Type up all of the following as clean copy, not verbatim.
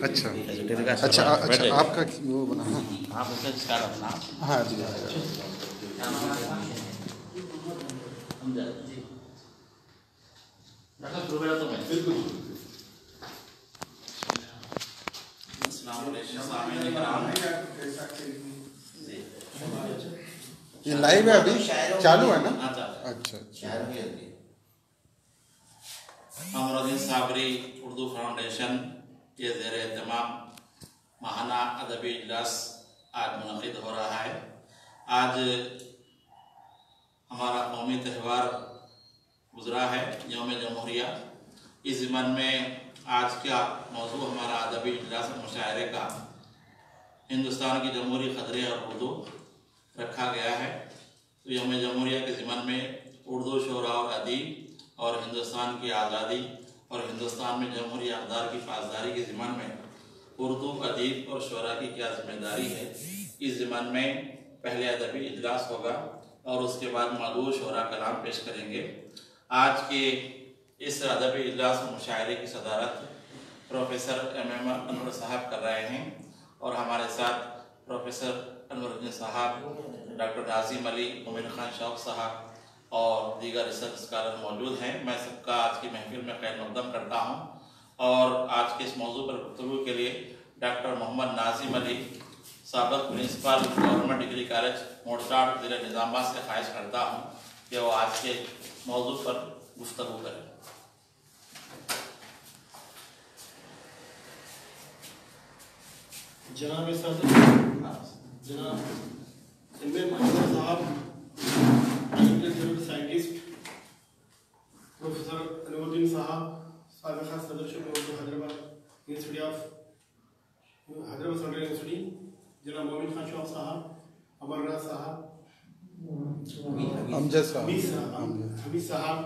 अच्छा अच्छा अच्छा आपका वो बना है हाँ जी ये लाइव है अभी चालू है ना? अच्छा अमरुद्दीन साबरी उर्दू फाउंडेशन के ज़ेर एहतमाम माहाना अदबी इजलास आज मुनक़िद हो रहा है। आज हमारा कौमी त्यौहार गुजरा है यौम जमहूरिया। इस ज़िमन में आज का मौजू हमारा अदबी इजलास मुशायरे का हिंदुस्तान की जमहूरी क़दरें और उर्दू रखा गया है। तो यौम जमहूरिया के ज़िमन में उर्दू शोरा और अदीब और हिंदुस्तान की आज़ादी और हिंदुस्तान में जमहूरी अक़दार की पासदारी के ज़िमन में उर्दू अदीब और शोरा की क्या ज़िम्मेदारी है, इस ज़िमन में पहले अदबी इजलास होगा और उसके बाद मौजूद शोरा कलाम पेश करेंगे। आज के इस अदबी इजलास और मुशायरे की सदारत प्रोफेसर MM अनवर साहब कर रहे हैं और हमारे साथ प्रोफेसर अनवरुद्दीन साहब, डॉक्टर नाज़िम अली, मोमिन खान शौक साहब और दीगर रिसर्च स्कॉलर मौजूद हैं। मैं सबका आज की महफिल में खैर मक़दम करता हूँ और आज के इस मौजू पर गुफ्तगू के लिए डॉक्टर मोहम्मद नाज़िम अली, साबिक़ प्रिंसिपल गवर्नमेंट डिग्री कॉलेज मोड़साड़ ज़िला निज़ामाबाद से ख्वाहिश करता हूँ कि वो आज के मौजू पर गुफ्तगू करें। जनाब सदर जनाब साहब, साइंटिस्ट प्रोफेसर अनवरुद्दीन साहब, साबिक़ सदर Hyderabad university of Hyderabad central university, जनाब मोमिन खान शौक साहब, अमरनाथ साहब, अमजद साहब, हमीद साहब,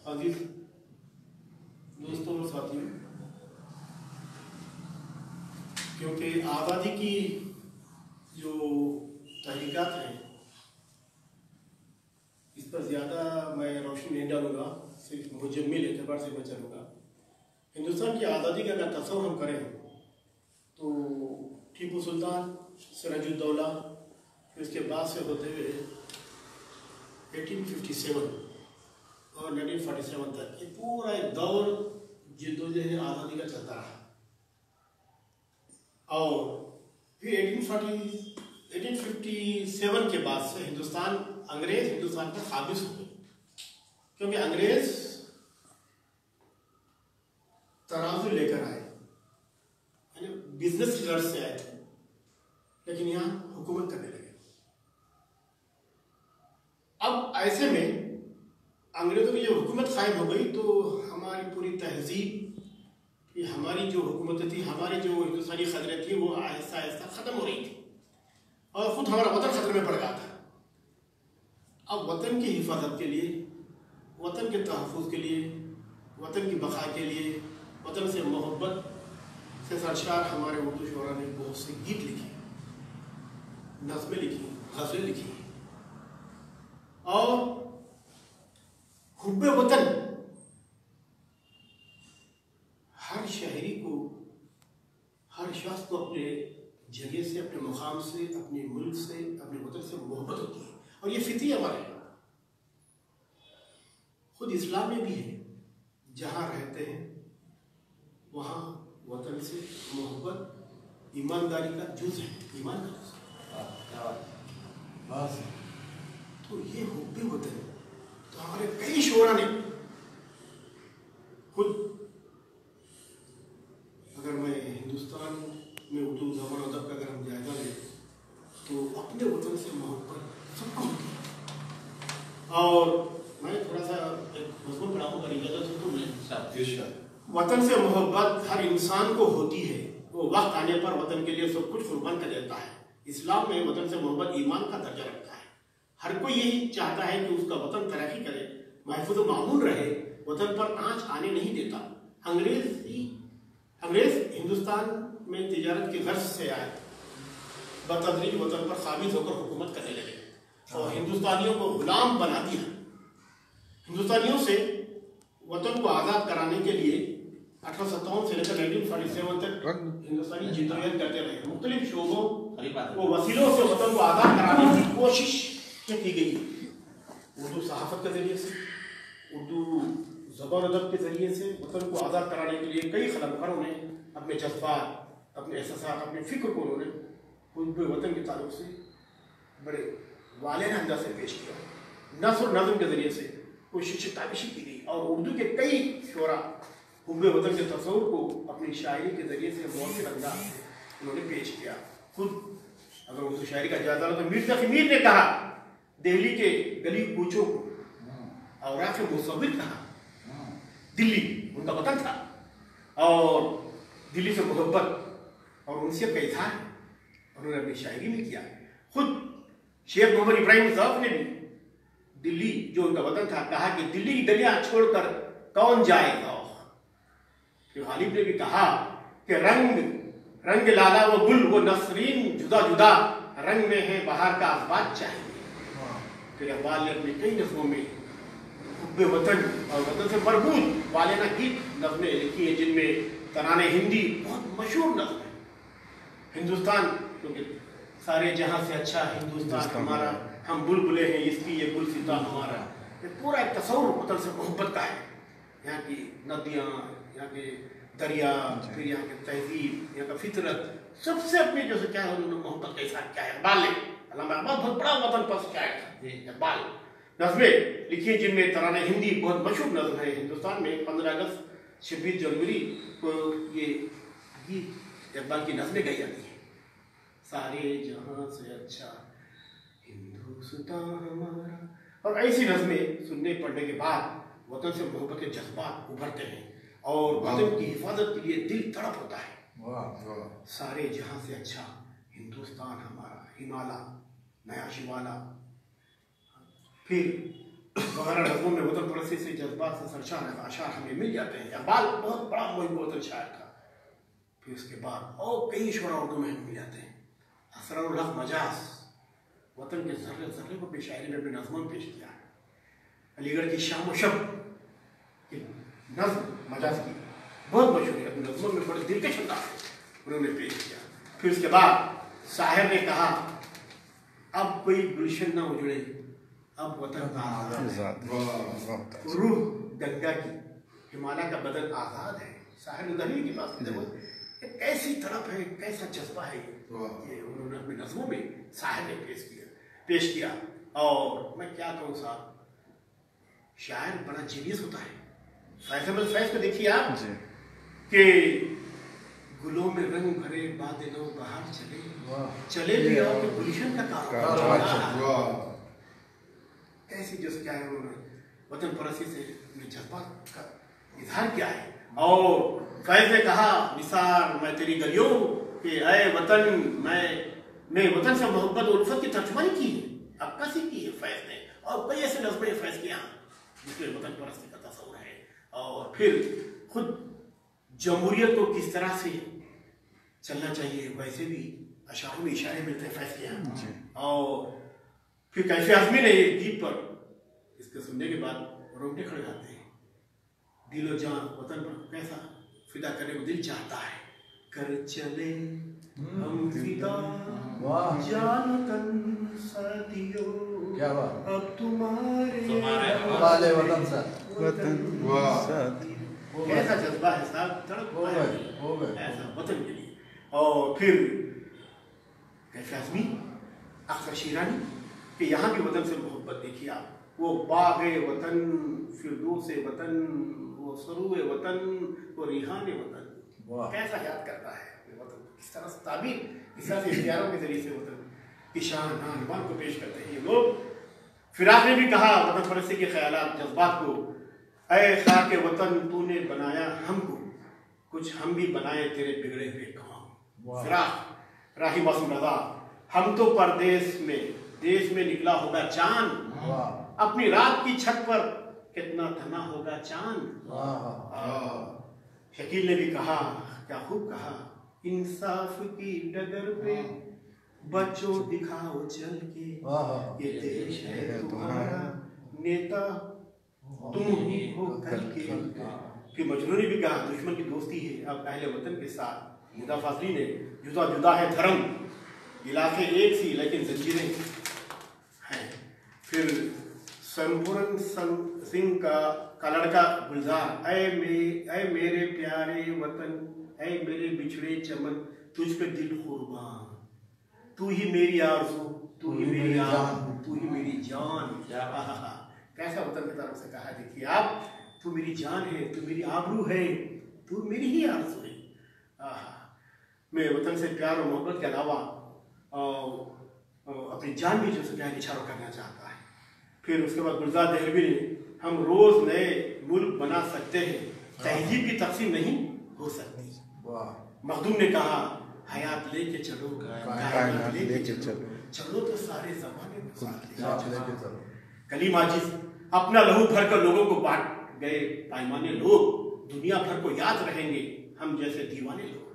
अजीज दोस्तों और साथियों, क्योंकि आज़ादी की जो तहरीकात हैं इस पर ज़्यादा मैं रोशनी नहीं डालूँगा, सिर्फ मुजम्मिल एतबार से मैं चलूँगा। हिंदुस्तान की आज़ादी का अगर तस्वर हम करें तो टीपू सुल्तान, सिराजुद्दौला, फिर इसके बाद से होते हुए 1857 और 1947 तक ये पूरा एक दौर जिद्दोजहद आज़ादी का चलता रहा और फिर 1857 के बाद से अंग्रेज हिंदुस्तान पर काबिज हो गए, क्योंकि अंग्रेज तराजू लेकर आए, यानी बिजनेस की गर्ज से आए थे, लेकिन यहाँ हुकूमत करने लगे। अब ऐसे में अंग्रेजों की जब हुकूमत कायम हो गई तो हमारी पूरी तहजीब, हमारी जो हुकूमत थी, हमारी जो हिंदुस्तानी क़दरें थी, वो आहिस्ता आहिस्ता ख़त्म हो रही थी और ख़ुद हमारा वतन ख़तरे में पड़ गया था। अब वतन की हिफाजत के लिए, वतन के तहफ़्फ़ुज़ के लिए, वतन की बक़ा के लिए, वतन से मोहब्बत से सरशार हमारे उर्दू शोरा ने बहुत से गीत लिखे, नज़्में लिखी, ग़ज़लें लिखी और हुब्बे वतन हर शहरी को, हर शख्स को अपने जगह से, अपने मुकाम से, अपने मुल्क से, अपने वतन से मोहब्बत होती है और ये फितरी हमारे खुद इस्लाम में भी है। जहाँ रहते हैं वहाँ वतन से मोहब्बत ईमानदारी का जुज़ है, ईमान का जुज़ है। तो ये हुब्बे वतन तो हमारे कई शोरा ने खुद, अगर मैं हिंदुस्तान में उर्दू ज़बान अदब का अगर हम जायज़ा लें तो अपने वतन से मोहब्बत सबको होती है। और मैं थोड़ा सा एक मज़मून पढ़ाऊँ पर इजाज़त हो तो मैं, वतन से मोहब्बत हर इंसान को होती है, वो वक्त आने पर वतन के लिए सब कुछ कुर्बान कर देता है। इस्लाम में वतन से मोहब्बत ईमान का दर्जा रखता है। हर कोई यही चाहता है कि उसका वतन तरक्की करे, महफूज़ मामून रहे, वतन पर आँच आने नहीं देता। अंग्रेज हिंदुस्तान में तिजारत की गर्ज से आए, बतदरीज वतन पर काबिज होकर हुकूमत करने लगे। हिंदुस्तानियों को गुलाम बना दिया। हिंदुस्तानियों से वतन को आज़ाद कराने के लिए 1857 से लेकर 1947 तक हिंदुस्तानी जिद्दोजहद करते रहे। मुख्तलिफ शोबों को वसीलों से वतन को आज़ाद कराने की कोशिश की गई। उर्दू सहाफ़त के ज़रिए से, उर्दू ज़बान अदब के ज़रिए से वतन को आज़ाद कराने के लिए कई क़लमकारों ने अपने जज्बात, अपने एहसास, अपने फ़िक्र को उन्होंने खुद वतन के ताल्लुक़ से बड़े वालियाना अंदाज से पेश किया। नस्र नज़म के ज़रिए से कोशिश ताबिशी की गई और उर्दू के कई शोरा हुब्बे वतन के तस्वुर को अपनी शायरी के ज़रिए से मौसर अंदाज से उन्होंने पेश किया। खुद अगर उर्दू शायरी का जायज़ा लो तो मीर तक़ी मीर ने कहा, दिल्ली के गली कूचों को औराक़ मुसव्विर कहा। दिल्ली उनका वतन था और दिल्ली से मोहब्बत और उनसे का इज़हार उन्होंने अपनी शायरी में किया। खुद शेख मोहम्मद इब्राहिम साहब ने भी दिल्ली जो उनका वतन था कहा कि दिल्ली की गलियां छोड़कर कौन जाएगा। फिर गालिब ने भी कहा कि रंग लाला वो गुल वो नसरीन जुदा जुदा, रंग में है बहार का आसबाज चाहिए। फिर इकबाल ने अपनी कई नज़मों में हुब्बे वतन और वतन से मरबूत वालियाना गीत नज़में लिखी है, जिनमें तराने हिंदी बहुत मशहूर नज़म है। हिंदुस्तान क्योंकि सारे जहां से अच्छा हिंदुस्तान हमारा, हम बुलबुले हैं इसकी ये गुलसिता हमारा। ये पूरा एक तस्वुर वतन से मोहब्बत का है। यहाँ की नदियाँ, यहाँ के दरिया, फिर यहाँ की तहजीब, यहाँ का फितरत, सबसे अपनी जो से क्या है उन्होंने मोहब्बत का इज़हार किया है। इकबाल ने, अल्लामा इकबाल बहुत बड़ा वतन पर शायर था। इकबाल नज़में लिखी है जिनमें तराने हिंदी बहुत मशहूर नज़म है। हिंदुस्तान में 15 अगस्त 26 जनवरी को ये गीत इकबाल की नज़में गाई जाती हैं। सारे जहां से अच्छा हिंदुस्तान हमारा, और ऐसी नज़में सुनने पढ़ने के बाद वतन से मोहब्बत के जज्बात उभरते हैं और वतन की हिफाजत के लिए दिल तड़प होता है। सारे जहां से अच्छा हिंदुस्तान हमारा, हिमाला नया शिवाला। फिर वगैरह नज़मों में वतन परस्ती से जज्बात से सरशार आशार हमें मिल जाते हैं। इकबाल बहुत बड़ा मुहिब वतन शायर था। फिर उसके बाद और कई शोरा उर्दू में मिल जाते हैं। असरारुल हक मजाज वतन के ज़र्रे ज़र्रे को भी शायरी में अपने नज़मों में पेश किया है। अलीगढ़ की शाम व शब की नज़्म मजाज की बहुत मशहूर है, अपने नज़मों में बड़े दिलकश अंदाज़ उन्होंने पेश किया। फिर उसके बाद शायर ने कहा, अब कोई गुलशन ना उजड़े, अब वतन का आज़ाद है। रूह गंगा की, हिमालय का बदन आज़ाद है। शायर ने दलील की बात की, कैसी तड़प है, कैसा जज्बा है, ये उन्होंने अपने नज़मों में शायर ने पेश किया। और मैं क्या कहूँ साहब, शायर बड़ा जीनियस होता है। फैज़ को देखिए आप कि गुलों में रंग भरे बादलों बाहर चले भी और तो गुलशन का काम। कैसी जो क्या है उन्होंने वतन परस्ती से जज्बात का इजहार किया है। और फैज़ ने कहा, निसार मैं तेरी गलियों कि अय वतन, मैं वतन से मोहब्बत और उल्फत की तर्जुमानी की है, अक्कासी की है फैज़ ने। और कई ऐसे नज़में फैज़ के यहाँ जिसमें वतन परस्ती का तस्वुर है। और फिर खुद जमहूरियत को किस तरह से चलना चाहिए वैसे भी अशारों में इशारे मिलते हैं फैज़ के यहाँ। और फिर कैफे आज़मी ने ये गीत पर इसके सुनने के बाद रोंगटे खड़े जाते हैं। दिलो जान वतन पर कैसा फिदा करने को दिल चाहता है। कर चले हम फिदा जान तन साथियों, क्या बात, अब तुम्हारे वाले वतन सा कैसा जज्बा है साहब, तड़प हो गए ऐसा वतन के लिए। और फिर कैफे आज़मी, अख्तर शिरानी कि यहाँ की वतन से मोहब्बत देखिए आप, वो बाग़े वतन, फिरदौस वतन, वो सरूए वतन, वो रिहाने वतन, कैसा याद करता है वतन, किस तरह से ताबीर, किस तरह से इश्तिहारों के जरिए से वतन की शान को पेश करते हैं ये लोग। फिर आपने भी कहा वतन परस्ती के ख्यालात जज्बात को, ऐ खाके वतन तूने बनाया हमको, कुछ हम भी बनाए तेरे बिगड़े हुए काम। फिराक राही मासूम रज़ा, हम तो परदेश में, देश में निकला होगा चांद, अपनी रात की छत पर कितना थना होगा चांद। शकील ने भी कहा, क्या खूब कहा, इंसाफ की डगर पे बच्चों दिखाओ चल के ये देश है तुम्हारा, नेता तुम ही हो कल के। फिर मजनू ने भी कहा दुश्मन की दोस्ती है अब अहले वतन के साथ। निदा फाजली ने जुदा जुदा है धर्म, इलाके एक सी लेकिन जंजीरें हैं। फिर संपूर्ण सिंह का लड़का गुलजार, ऐ मेरे प्यारे वतन, ऐ मेरे बिछड़े चमन, तुझ पे दिल कुर्बान, तू ही मेरी आरज़ू, तू ही मेरी आन, तू ही मेरी जान। कैसा वतन की तरफ से कहा, देखिए आप, तू मेरी जान है, तू मेरी आबरू है, तू मेरी ही आरज़ू है। मैं वतन से प्यार और मोहब्बत के अलावा अपनी जान भी जो से क्या निछावर करना चाहता है। फिर उसके बाद गुलजार देहलवी ने, हम रोज नए मुल्क बना सकते हैं, तहजीब की तकसीम नहीं हो सकती। मखदूम ने कहा हयात लेके चलो, कायनात लेके चलो, चलो तो सारे ज़माने को साथ लेके चलो। कलीम आजिज़, अपना लहू भर कर लोगों को बांट गए पायमाने लोग, दुनिया भर को याद रहेंगे हम जैसे दीवाने लोग।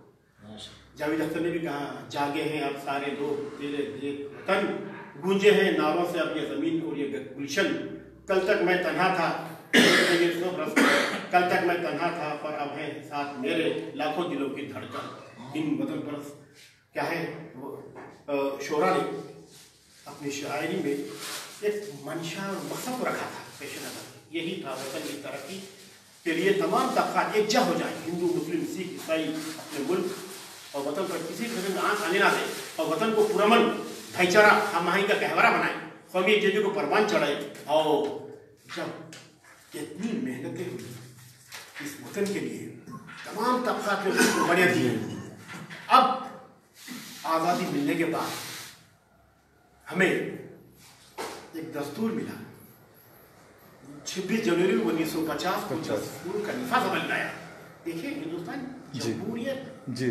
जावेद अख्तर ने भी कहा जागे हैं अब सारे लोग, तेरे देख वतन, गूंजे हैं नारों से अब ये ज़मीन और ये गुलशन। कल तक मैं तन्हा था, कल तक मैं तन्हा था, पर अब है साथ मेरे लाखों दिलों की धड़कन। इन वतन परस क्या है वो शोरा ने अपनी शायरी में एक मंशा और मकसद को रखा था पेश नज़र, यही था वतन की तरक्की के लिए तमाम तबक़ात एकजा हो जाए, हिंदू मुस्लिम सिख ईसाई अपने मुल्क और वतन पर किसी तरह का आंच आने ना दे, और वतन को पुरअमन भाईचारा हमआहंगी का गहवरा बनाए, कौमी एकजुटता को परवान चढ़ाए। और जब इतनी मेहनतें हुई इस वतन के लिए, तमाम तबक़ात ने उसको बढ़िया दी, अब आज़ादी मिलने के बाद हमें एक दस्तूर मिला। 26 जनवरी 1950 को दस्तूर का निफाज अमल में आया। देखिए हिंदुस्तान जमहूरियत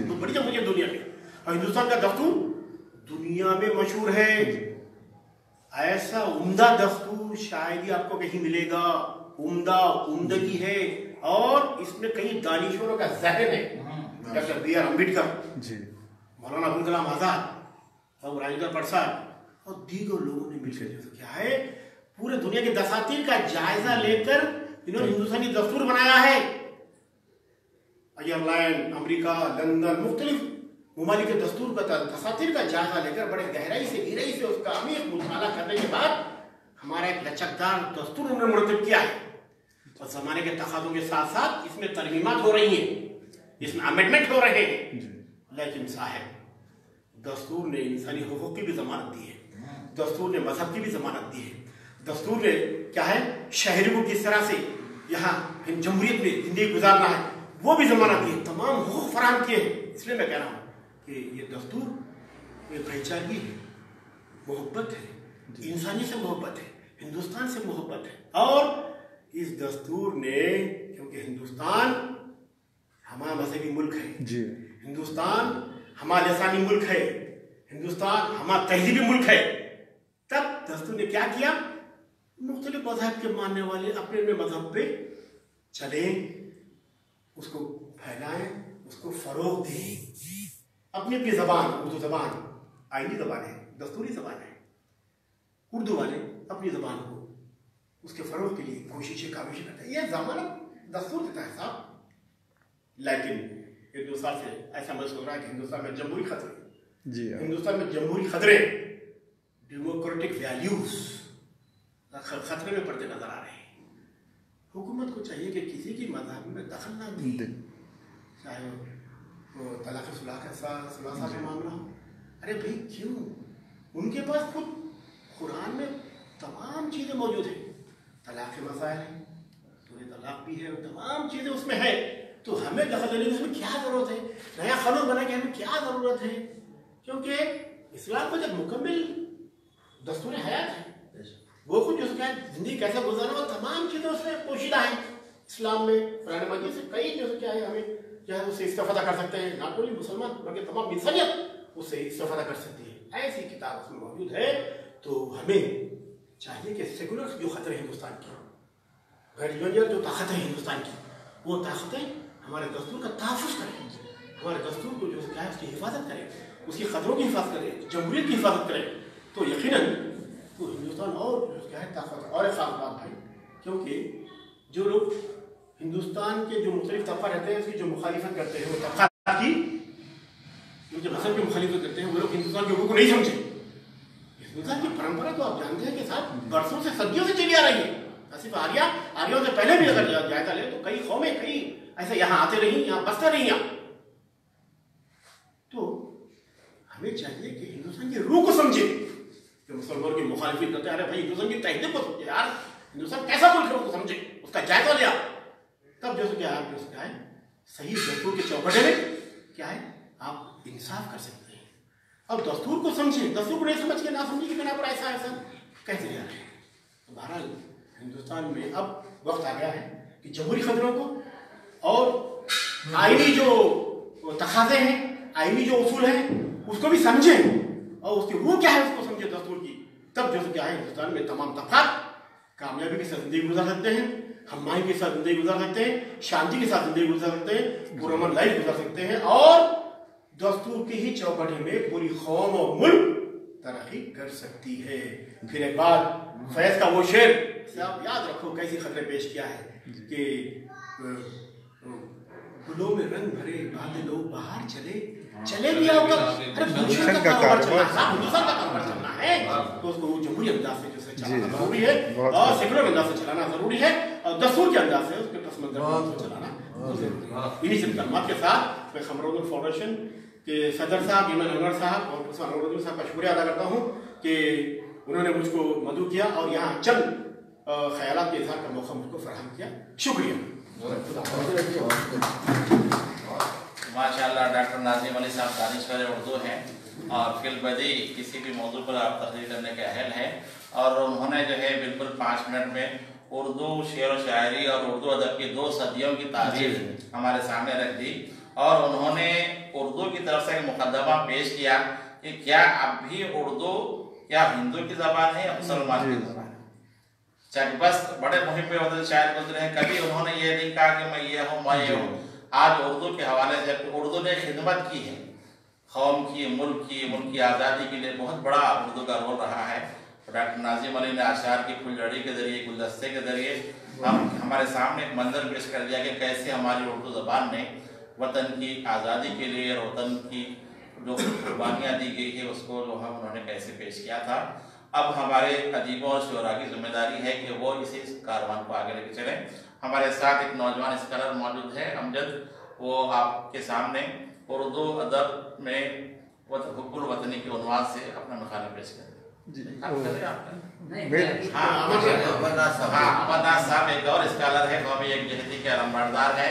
तो बड़ी जमहूरियत दुनिया में, और हिंदुस्तान का दस्तूर दुनिया में मशहूर है। ऐसा उम्दा दस्तूर शायद ही आपको कहीं मिलेगा, उम्दा उम्दगी है, और इसमें कई दानिशोरों का ज़हन है। Doctor B.R. अम्बेडकर, मौलाना अबुल कलाम आज़ाद और राजेंद्र प्रसाद और दीगर लोगों ने मिलकर क्या है, पूरे दुनिया के दसातीर का जायजा लेकर इन्होंने हिंदुस्तानी दस्तूर बनाया है। आयरलैंड, अमेरिका, लंदन, मुख्तलिफ ममालिक के दस्तूर का दसातीर का जायजा लेकर बड़े गहराई से गहराई से उसका अमीर मुताला करने के बाद हमारा एक लचकदार दस्तूर उन्होंने मुरतब किया है। और ज़माने के तकाज़ों के साथ साथ इसमें तरमीमात हो रही हैं, इसमें अमेंडमेंट हो रहे हैं, लेकिन साहब दस्तूर ने इंसानी हुकूक की भी ज़मानत दी है, दस्तूर ने मजहब की भी ज़मानत दी है, दस्तूर ने क्या है शहरी को किस तरह से यहाँ जमहूरियत में ज़िंदगी गुजारना है वो भी ज़मानत दी है, तमाम हुकूक फराहम किए हैं। इसलिए मैं कह रहा हूँ कि ये दस्तूर एक भाईचारगी है, मोहब्बत है, इंसानी से मोहब्बत है, हिंदुस्तान से मोहब्बत है। और इस दस्तूर ने, क्योंकि हिंदुस्तान हमारा मजहबी मुल्क है जी, हिंदुस्तान हमारा लसानी मुल्क है, हिंदुस्तान हमारा तहजीबी मुल्क है, तब दस्तूर ने क्या किया, मुख्तलिफ मजहब के मानने वाले अपने अपने मजहब पे चले, उसको फैलाएं, उसको फरोग दें। अपनी अपनी ज़बान, उर्दू ज़बान आईनी ज़बान है, दस्तूरी ज़बान है, उर्दू वाले अपनी ज़बान को उसके फ़रोग के लिए कोशिशें काविशें करते हैं। ये ज़मानत दस्तूर देता है साहब। लेकिन एक दो साल से ऐसा महसूस हो रहा है कि हिंदुस्तान में जमहूरी खतरे जी, हिंदुस्तान में जमहूरी खतरे, डेमोक्रेटिक वैल्यूज खतरे में पड़ते नजर आ रहे हैं। हुकूमत को चाहिए कि किसी की मज़हब में दखल ना दे, चाहे वो तलाक़ सुलह का मामला हो। अरे भाई क्यों, उनके पास खुद कुरान में तमाम चीज़ें मौजूद हैं, तलाक़ के मसाइल हैं, सूरह तलाक़ भी है, तमाम चीज़ें उसमें है, तो हमें दखल देने की उसमें क्या ज़रूरत है, नया कानून बना के हमें क्या ज़रूरत है? क्योंकि इस्लाम को जब मुकम्मल दस्तूर हयात है, वो खुद जो क्या ज़िंदगी कैसे गुजारना, वो तमाम चीज़ें उसमें पोशीदा हैं इस्लाम में। कुरान मजीद से कई जो क्या है हमें जो है उससे इस्तेफ़ादा कर सकते हैं, नॉट ओनली मुसलमान बल्कि तमाम इंसानियत उससे इस्तेफ़ादा कर सकती है। ऐसी किताब उसमें मौजूद है। तो हमें चाहिए कि सेकुलर जो ख़तरे हिंदुस्तान की, गैर जो ताकत है हिंदुस्तान की, वो ताकतें हमारे दस्तूर का तहफ़्फ़ुज़ करें, हमारे दस्तूर को जो क्या है उसकी हिफाजत करें, उसकी खतरों की हिफाजत करे, जमहूरियत की हिफाजत करे, तो यकीनन तो हिंदुस्तान और क्या है ताकत और एक खास बात भाई, क्योंकि जो लोग हिंदुस्तान के जो मुख्तलिफ तबका रहते हैं उसकी जो मुखालिफत करते हैं, वो तबका की जो मजहब की मुखालिफत करते हैं, वो लोग हिंदुस्तान के लोगों को नहीं समझे। हिंदुस्तान की परंपरा तो आप जानते हैं कि साथ बरसों से सदियों से चली आ रही है। सिर्फ आर्यों से पहले भी अगर जायजा ले तो कई कौमें कई ऐसे यहाँ आते रही, यहाँ बसते रही यहाँ। तो हमें चाहिए कि हिंदुस्तान की रूह को समझे। जो मुसलमानों की मुखालिफत करते हैं, अरे भाई हिंदुस्तान की तहजीब को समझे यार, हिंदुस्तान कैसा मुल्क है उसको समझे, उसका जायजा लिया, तब जो क्या है सही दस्तूर के चौकटे में क्या है आप इंसाफ कर सकते हैं। अब दस्तूर को समझे, दस्तूर को नहीं समझ के ना समझे कि बिना पर ऐसा ऐसा कैसे जा रहे हैं। तो बहरहाल हिंदुस्तान में अब वक्त आ गया है कि जमहूरी खतरों को और आईनी जो तकाज़े हैं, आईनी जो उसूल हैं, उसको भी समझें और उसकी रूह क्या है उसको समझे दस्तूर की। तब जो क्या है हिंदुस्तान में तमाम तबक़ात कामयाबी के साथ ज़िंदगी गुजार सकते हैं, हमारी के साथ ज़िंदगी गुजार सकते हैं, शांति के साथ ज़िंदगी गुजार सकते हैं, पुरअमन लाइफ गुजार सकते हैं और दस्तूर की ही चौकटे में पूरी कौम और मुल्क तरक्की कर सकती है। फिर एक बार फैज़ का वो शेर से आप याद रखो कैसी खतरे पेश किया है कि गुलों में रंग भरे बादलों बाहर चले भी आओ अरे हिंदुस्तान का कारोबार चलना है तो उसको जमहूरी अंदाज से जो चलाना जरूरी है और सेकुलर अंदाज से चलाना जरूरी है और दस्तूर के अंदाज से उसके पस मंजर से चलाना जरूरी है। इन्हीं सिर्फ कलमात के साथ मैं खमरुद्दीन फाउंडेशन के सदर साहब इमरान अनवर साहब और प्रोफेसर अनुरुद्दीन साहब का शुक्रिया अदा करता हूँ कि उन्होंने मुझको मदऊ किया और यहाँ चंद ख्यालात के इज़हार का मौका मुझको फराहम किया। शुक्रिया। माशाअल्लाह डॉक्टर नाज़िम अली साहब दानिशवर उर्दू हैं और फिलबदी किसी भी मौजू पर आप तकरीर करने के अहल हैं और उन्होंने जो है बिल्कुल 5 मिनट में उर्दू शेर व शायरी और उर्दू अदब की 2 सदियों की तारीफ हमारे सामने रख दी और उन्होंने उर्दू की तरफ से एक मुकदमा पेश किया कि क्या अब भी उर्दू क्या हिंदू की ज़बान है या मुसलमान की ज़बान है। चाहे बस बड़े मुहिम पे होते शायर गुजरे हैं, कभी उन्होंने ये नहीं कहा कि मैं ये हूँ मैं ये हूँ। आज उर्दू के हवाले से उर्दू ने खिदमत की है कौम की, मुल्क की आज़ादी के लिए बहुत बड़ा उर्दू का रोल रहा है। डॉक्टर नाज़िम अली ने आशार की फुलझड़ी के ज़रिए, गुलदस्ते के ज़रिए हमारे सामने एक मंजर पेश कर दिया कि कैसे हमारी उर्दू ज़बान ने वतन की आज़ादी के लिए और वतन की जो कुर्बानियाँ दी गई है उसको जो है उन्होंने कैसे पेश किया था। अब हमारे अदीबों और शुरा की जिम्मेदारी है कि वो इसी कारवान को आगे लेके चलें। हमारे साथ एक नौजवान स्कॉलर मौजूद है अमजद, वो आपके सामने उर्दू अदब में हुब्बुल वतनी के उन्वान से अपना मकाला पेश करें। अमरनाथ साहब एक और स्कॉलर है, वो भी एक जहदी के अलमबरदार है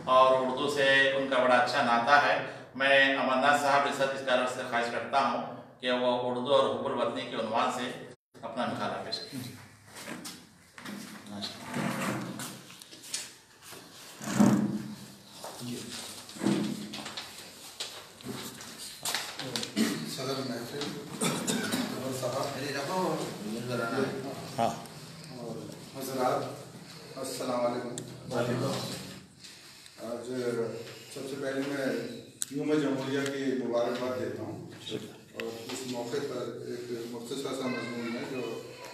और उर्दू से उनका बड़ा अच्छा नाता है। मैं अमरनाथ साहब रिसर्च स्कॉलर से ख्वाहिश करता हूँ कि वो उर्दू और हुब्बुल वतनी के उन्वान से अपना मकाला पेश करें। सदर महफिल हाँ और हज़रात अस्सलाम वालेकुम। आज सबसे पहले मैं यूम जमहूरिया की मुबारकबाद देता हूँ और इस मौके पर एक मुख्तसर सा मज़मून है जो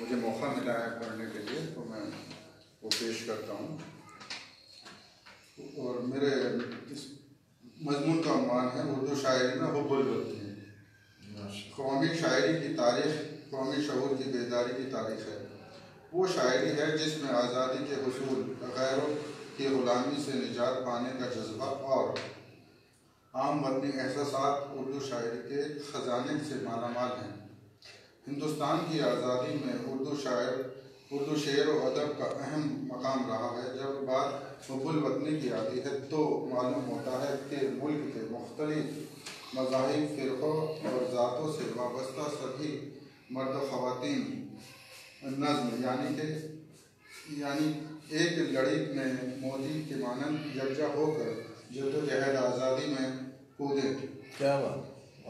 मुझे मौका मिला है पढ़ने के लिए, तो मैं वो पेश करता हूँ। और मेरे इस मज़मून का उन्वान है उर्दू शायरी में हुब्बुल वतनी। कौमी शायरी की तारीख़ कौमी शऊर की बेदारी की तारीख़ है। वो शायरी है जिसमें आज़ादी के हुसूल, गैरों की ग़ुलामी से निजात पाने का जज्बा और आम वतनी एहसासात उर्दू शायरी के ख़जाने से मालामाल हैं। हिंदुस्तान की आज़ादी में उर्दू शेर व अदब का अहम मकाम रहा है। जब बात हुब्बुल वतनी की आती है तो मालूम होता है कि मुल्क के मुख्तलिफ मज़ाहिब, फ़िरक़ों और ज़ातों से वाबस्ता सभी मर्द ख़वातीन नज़्म यानी एक लड़ी में मोदी के मानंद यकजा होकर जद्दोजहद आज़ादी में कूदे। क्या बात।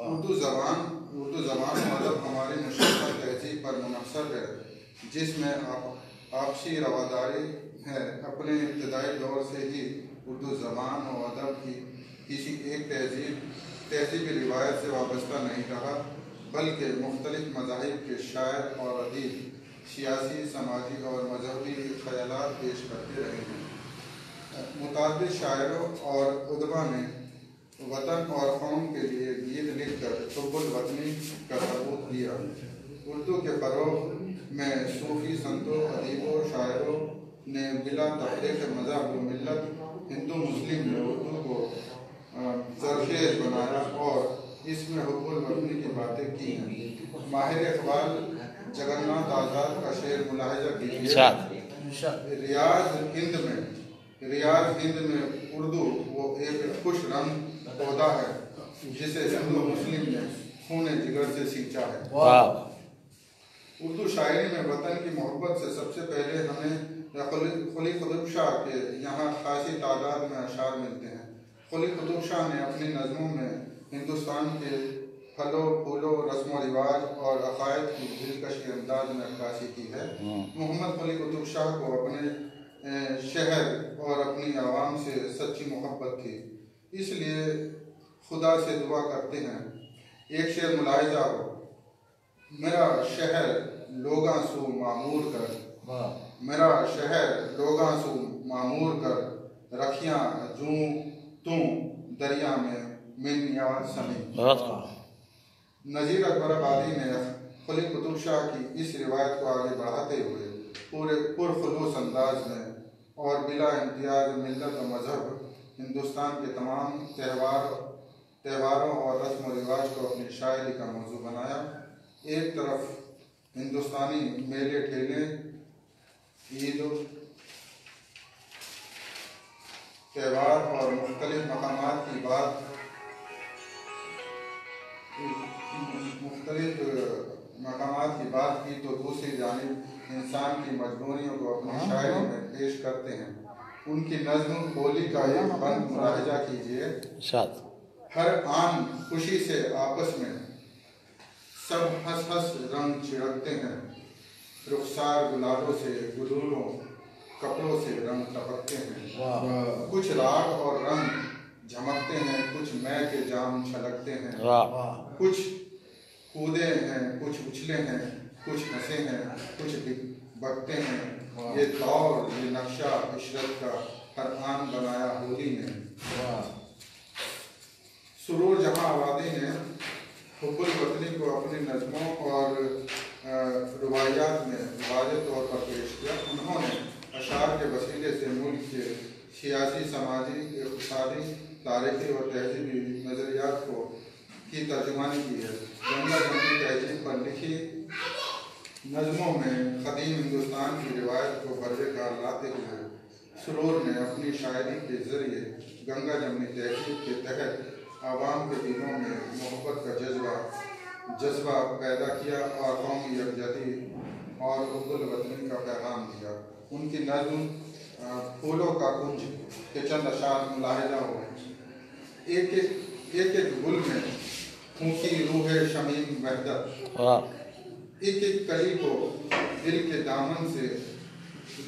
उर्दू ज़बान मतलब हमारी मुश्तरका तहज़ीब पर मुनहसर है जिसमें आपसी रवादारी है। अपने इब्तदाई दौर से ही उर्दू ज़बान और अदब की किसी एक तहज़ीब तहजीबी रिवायत से वाबस्ता नहीं रहा, बल्कि मुख्तलिफ मज़ाहिब के शायर और अदीब सियासी, समाजी और मजहबी ख्यालात पेश करते रहे हैं। मुताद्दिद शायरों और उदबा ने वतन और कौम के लिए गीत लिखकर हुब्बुल वतनी का सबूत दिया। उर्दू के फ़रोग़ में सूफ़ी संतों, अदीबों, शायरों ने बिला तफ़रीक़ मज़हब व मिल्लत हिंदू मुस्लिम ने उर्दू को ज़रख़ेज़ बनाया और इसमें हुब्बुल वतनी की बातें की हैं। माहिर इक़बाल जगन्नाथ आज़ाद का शेर मुलाहिज़ा कीजिए। रियाज़ हिंद में उर्दू वो एक खुश रंग पौधा है जिसे हिंदू मुस्लिम ने खून जिगर से सींचा है। उर्दू शायरी में वतन की मोहब्बत से सबसे पहले हमें कुली कुतुब शाह के यहाँ खासी तादाद में अशार मिलते हैं। कुली कुतुब शाह ने अपनी नज़मों में हिंदुस्तान के फलों, फूलों, रस्म व रिवाज और अक़ायद की दिलकश अंदाज में अक्कासी की है। मोहम्मद कुली कुतुब शाह को अपने शहर और अपनी आवाम से सच्ची मोहब्बत थी, इसलिए खुदा से दुआ करते हैं। एक शेर मुलाहिज़ा हो, मेरा शहर लोगां सू मामूर कर, मेरा शहर लोगां सू मामूर कर, रखियां जूं तू दरिया में मिन समी। नज़ीर अकबर आबादी ने कुली कुतुब शाह की इस रिवायत को आगे बढ़ाते हुए पूरे पुरखुलूस अंदाज में और बिला इम्तियाज मिल्लत व मजहब हिंदुस्तान के तमाम त्योहारों और रस्म व रिवाज को अपनी शायरी का मौजू बनाया। एक तरफ हिंदुस्तानी मेले ठेले, ईद, त्यौहार और मुख्तलिफ मकामात की बात की तो दूसरी जानिब इंसान की मजबूरियों को अपनी शायरी में पेश करते हैं। उनकी नज़्म बोली का एक बंद मुलाहिज़ा कीजिए। हर आन खुशी से आपस में सब हंस हंस रंग छिड़कते हैं, रुखसार गुलाबों से गुलूलों कपड़ों से रंग टपकते हैं। कुछ राग और रंग झमकते हैं, कुछ मै के जाम छलकते हैं, कुछ कूदे हैं, कुछ उछले हैं, कुछ हंसे हैं, कुछ बकते हैं। ये दौर, ये नक्शा इशरत का हर आन बनाया होली ने। सुरूर जहां आबादी ने हुब्बुल वतनी को अपनी नज़मों और रुबाइयात में वाज़ेह तौर पर पेश किया। उन्होंने अशार के वसीले से मुल्क के सियासी, समाजी, इक़्तिसादी, तारीख़ी और तहज़ीबी नज़रियात की तर्जुमानी की है। गंगा जमुनी तहज़ीब पर लिखी नज़मों में क़दीम हिंदुस्तान की रिवायत को बर्ज़कार लाते हुए सुरूर ने अपनी शायरी के ज़रिए गंगा जमुनी तहज़ीब के तहत आवाम के दिलों में मोहब्बत का जज्बा पैदा किया और कौमी यकजहती और हुब्बुल वतनी का पैगाम दिया। उनकी नज़्म फूलों का कुंज के चंद अशार मुलाहिज़ा हो। एक एक गुल में फूंकी रूह शमीम वहदत, एक एक कली को दिल के दामन से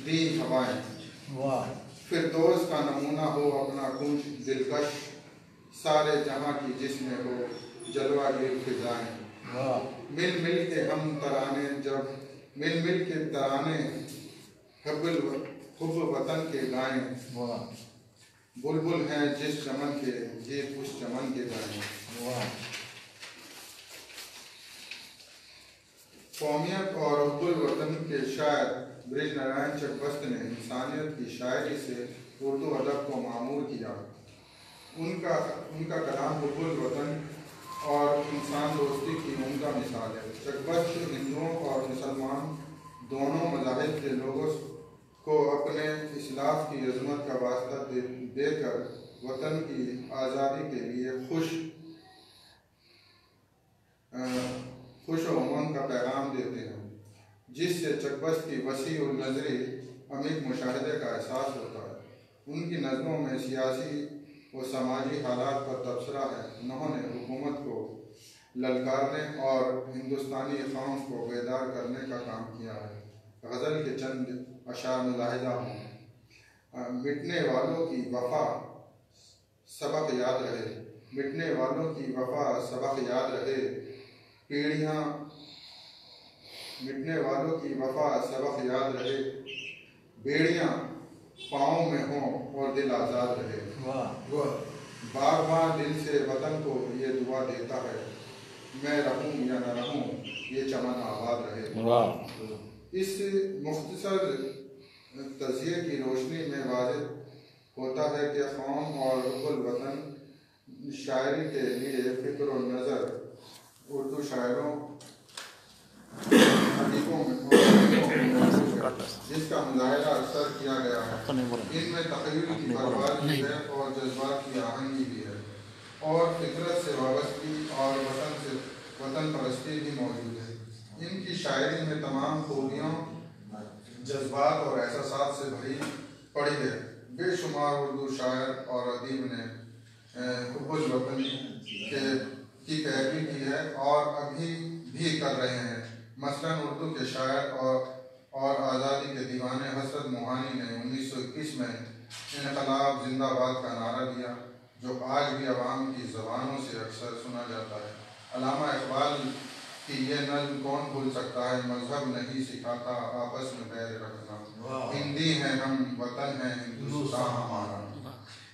दी हवाएं, फिरदौस का नमूना हो अपना कुंज दिलकश, सारे जहां की जिसमें हो जलवा गिर फिजाएं। मिल मिल के हम तराने जब मिल मिल के तराने हुब्ब वतन के गाएं, बुलबुल हैं जिस चमन के गीत उस चमन के गाएं। कौमियत और हुब्बुल वतन के शायर ब्रिज नारायण चकबस्त ने इंसानियत की शायरी से उर्दू अदब को मामूर किया। उनका कलाम हुब्बुल वतन और इंसान दोस्ती की उम्दा मिसाल है। चकबस्त हिंदुओं और मुसलमान दोनों मज़ाहिब के लोगों को अपने इस्लाफ की अज़मत का वास्ता देकर वतन की आज़ादी के लिए खुश व उमंग का पैगाम देते हैं, जिससे चकबस्त की वसी और नज़री अमीर मुशाहिदे का एहसास होता है। उनकी नज़मों में सियासी व समाजी हालात पर तबसरा है। उन्होंने हुकूमत को ललकारने और हिंदुस्तानी कौम को बेदार करने का काम किया है। गज़ल के चंद अशार मुलाहिज़ा हों। मिटने वालों की वफा सबक याद रहे, मिटने वालों की वफा सबक याद रहे, पीढ़ियाँ मिटने वालों की वफा सबक याद रहे, बेड़ियाँ पाँव में हों और दिल आज़ाद रहे। बार बार दिल से वतन को ये दुआ देता है, मैं रहूं या न रहूं ये चमन आबाद रहे। इस मुख्तसर तज़किये की रोशनी में वाज़ेह होता है कि कौम और हुब्बुल वतन शायरी के लिए फ़िक्र और नज़र उर्दू शायरों अदीबों में जिसका मुज़ाहिरा अक्सर किया गया है। इनमें तख़य्युल की परवाज़ भी है और जज्बात की आहंगी भी है, और फितरत से वाबस्तगी और वतन परस्ती भी मौजूद है। इनकी शायरी में तमाम खूबियों, जज्बात और एहसासात से भरी पड़ी है। बेशुमार उर्दू शायर और अदीब ने हुब्बुल वतन की पैरवी की है और अभी भी कर रहे हैं। मसलन उर्दू के शायर और आज़ादी के दीवाने हसरत मोहानी ने 1921 में इनकलाब जिंदाबाद का नारा दिया, जो आज भी अवाम की ज़बानों से अक्सर सुना जाता है। अल्लामा इकबाल की ये नज़्म कौन भूल सकता है, मजहब नहीं सिखाता आपस में बैर रखना, हिंदी हैं हम वतन है हिंदुस्तान हमारा।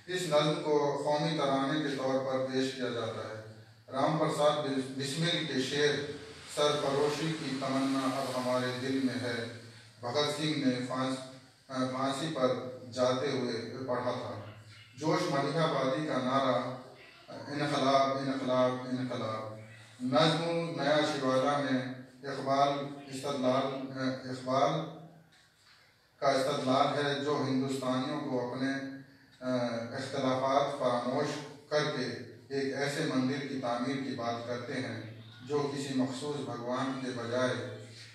इस नज़्म को कौमी तराने के तौर पर पेश किया जाता है। राम प्रसाद बिस्मिल के शेर सरफरोशी की तमन्ना अब हमारे दिल में है, भगत सिंह ने फांसी पर जाते हुए पढ़ा था। जोश मलिहाबादी का नारा इनकलाब इनकलाब इनकलाब। नज़्म नया शिवाला में इकबाल का इस्तदलाल है, जो हिंदुस्तानियों को अपने इख्तलाफात फरामोश करके एक ऐसे मंदिर की तामीर की बात करते हैं जो किसी मखसूस भगवान के बजाय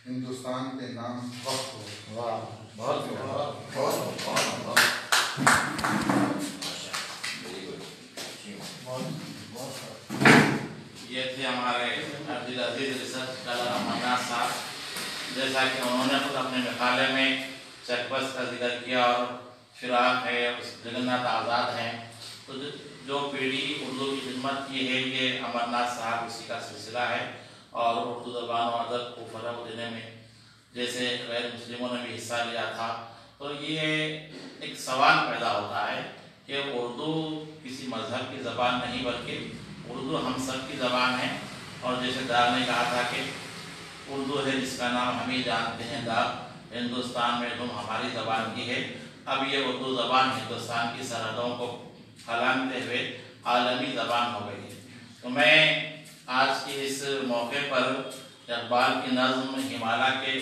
हिंदुस्तान के नाम वक्त हो। ये थे हमारे अब्दुल अजीज रिसर्च स्कॉलर अमरनाथ साहब। जैसा कि उन्होंने खुद अपने मकाले में चकबस का जिक्र किया और फिराक है, जगन्नाथ आज़ाद हैं, तो जो पीढ़ी उर्दू की खिदमत की है ये अमरनाथ साहब इसी का सिलसिला है। और उर्दू ज़बान और अदब को फ़रोग़ देने में जैसे गैर मुस्लिमों ने भी हिस्सा लिया था, तो ये एक सवाल पैदा होता है कि उर्दू किसी मज़हब की ज़बान नहीं बल्कि उर्दू हम सब की ज़बान है। और जैसे दार ने कहा था कि उर्दू है जिसका नाम हम ही जानते हैं, दार हिंदुस्तान में तुम हमारी ज़बान की है। अब ये उर्दू ज़बान हिंदुस्तान की सरहदों को फैलाते हुए आलमी ज़बान हो गई है। तो मैं आज के इस मौके पर इकबाल की नज़्म हिमालय के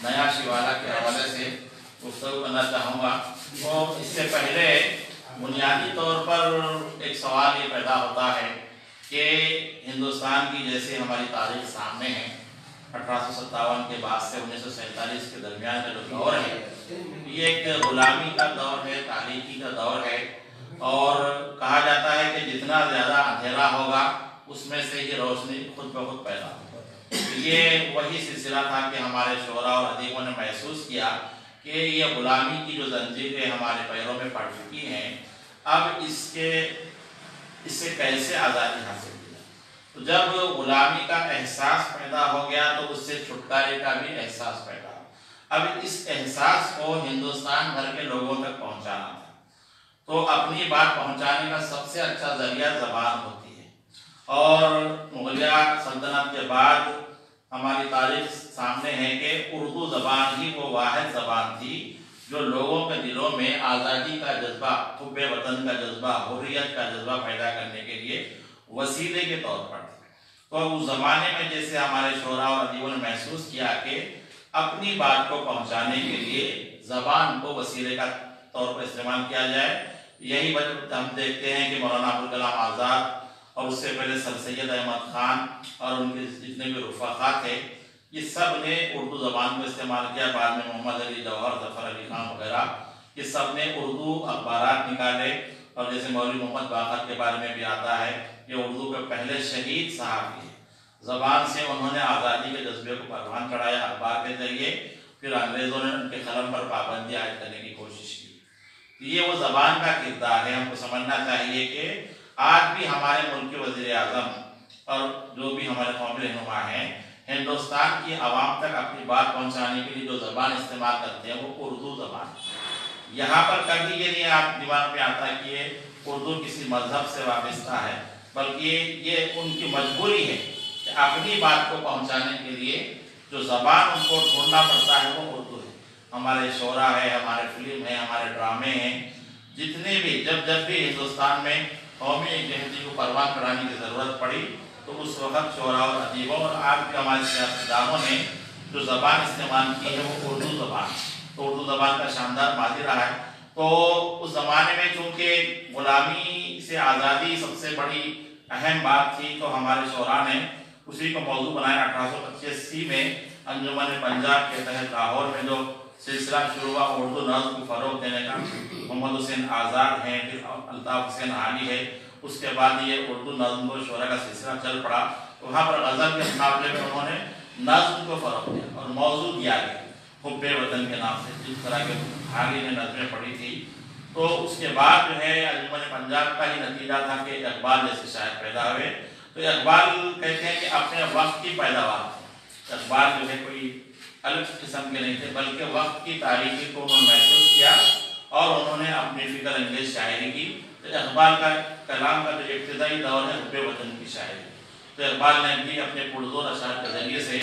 नया शिवाला के हवाले से गुफ्तगू करना चाहूँगा। और इससे पहले बुनियादी तौर पर एक सवाल ये पैदा होता है कि हिंदुस्तान की जैसे हमारी तारीख सामने है, 1857 के बाद से 1947 के दरमियान का जो दौर है ये एक गुलामी का दौर है, तारीकी का दौर है। और कहा जाता है कि जितना ज़्यादा अंधेरा होगा उसमें से ही रोशनी खुद ब खुद पैदा होगी। ये वही सिलसिला था कि हमारे शोरा और अदीबों ने महसूस किया कि ये गुलामी की जो जंजीरें हमारे पैरों में पड़ चुकी हैं, अब इससे कैसे आज़ादी हासिल की जाए। तो जब गुलामी का एहसास पैदा हो गया तो उससे छुटकारे का भी एहसास पैदा हो। अब इस एहसास को हिंदुस्तान भर के लोगों तक पहुँचाना था, तो अपनी बात पहुँचाने का सबसे अच्छा जरिया ज़बान होती है। और मुगलिया सल्तनत के बाद हमारी तारीख सामने है कि उर्दू ज़बान ही वो वाहिद ज़बान थी जो लोगों के दिलों में आज़ादी का जज्बा, हुब्बे वतन का जज्बा, हुर्रियत का जज्बा पैदा करने के लिए वसीले के तौर पर थी। तो उस ज़माने में जैसे हमारे शोरा और अदीबों ने महसूस किया कि अपनी बात को पहुँचाने के लिए ज़बान को वसीले का तौर पर इस्तेमाल किया जाए। यही वजह हम देखते हैं कि मौलाना अबुल कलाम आज़ाद और उससे पहले सर सैयद अहमद खान और उनके जितने भी रफ़ाक़ा थे, ये सब ने उर्दू ज़बान को इस्तेमाल किया। बाद में मोहम्मद अली जौहर, ज़फ़र अली खान वगैरह ये सब ने उर्दू अखबारात निकाले। और जैसे मौलवी मोहम्मद बाक़र के बारे में भी आता है, ये उर्दू के पहले शहीद सहाफ़ी हैं। ज़बान से उन्होंने आज़ादी के जज्बे को परवान चढ़ाया अखबार के ज़रिए, फिर अंग्रेज़ों ने उनके कलम पर पाबंदी आयद करने की कोशिश की। ये वो ज़बान का किरदार है। हमको समझना चाहिए कि آج بھی ہمارے ملک کے وزیر اعظم اور جو بھی ہمارے قومی رہنما ہیں ہندوستان کی عوام تک اپنی بات پہنچانے کے لیے جو زبان استعمال کرتے ہیں وہ اردو زبان. یہاں پر کبھی یہ نہیں آپ دماغ میں آتا کہ یہ اردو کسی مذہب سے وابستہ ہے، بلکہ یہ ان کی مجبوری ہے کہ اپنی بات کو پہنچانے کے لیے جو زبان ان کو ڈھونڈنا پڑتا ہے وہ اردو ہے. ہمارے شعرا ہے، ہمارے فلم ہے، ہمارے ڈرامے ہیں، جتنے بھی جب بھی ہندوستان میں قومی یکجہتی کو پروان چڑھانے کی ضرورت پڑی تو اس وقت شعرا اور ادیبوں اور آج کے ہمارے سیاستدانوں نے جو زبان استعمال کی ہے وہ اردو زبان. تو اردو زبان کا شاندار ماضی رہا ہے. تو اس زمانے میں چونکہ غلامی سے آزادی سب سے بڑی اہم بات تھی تو ہمارے شعراء نے اسی کو موضوع بنایا. 1885 میں انجمن پنجاب کے تحت لاہور میں جو سلسلہ شروع ہوا اردو نظم کو فروغ دینے کا، محمد حسین آزاد ہیں، پھر الطاف حسین عالی ہے، اس کے بعد یہ اردو نظم و شعرا کا سلسلہ چل پڑا. وہاں پر غزل کے مقابلے میں انہوں نے نظم کو فروغ دیا اور موضوع دیا گیا حب وطن کے نام سے، جس طرح کے حالی نے نظمیں پڑھی تھی. تو اس کے بعد جو ہے انجمن پنجاب کا ہی نتیجہ تھا کہ اقبال جیسے شاعر پیدا ہوئے. تو اقبال کہتے ہیں کہ اپنے وقت کی پیداوار تھے. اقبال جو ہے کوئی الگ قسم کے نہیں تھے بلکہ وقت کی تاریخی کو انہوں نے محسوس کیا اور انہوں نے اپنی فکر انگیز شاعری کی. تو اقبال کا کلام کا جو ابتدائی دور ہے حب وطن کی شاعری. تو اقبال نے بھی اپنے پرزور اشعار کے ذریعے سے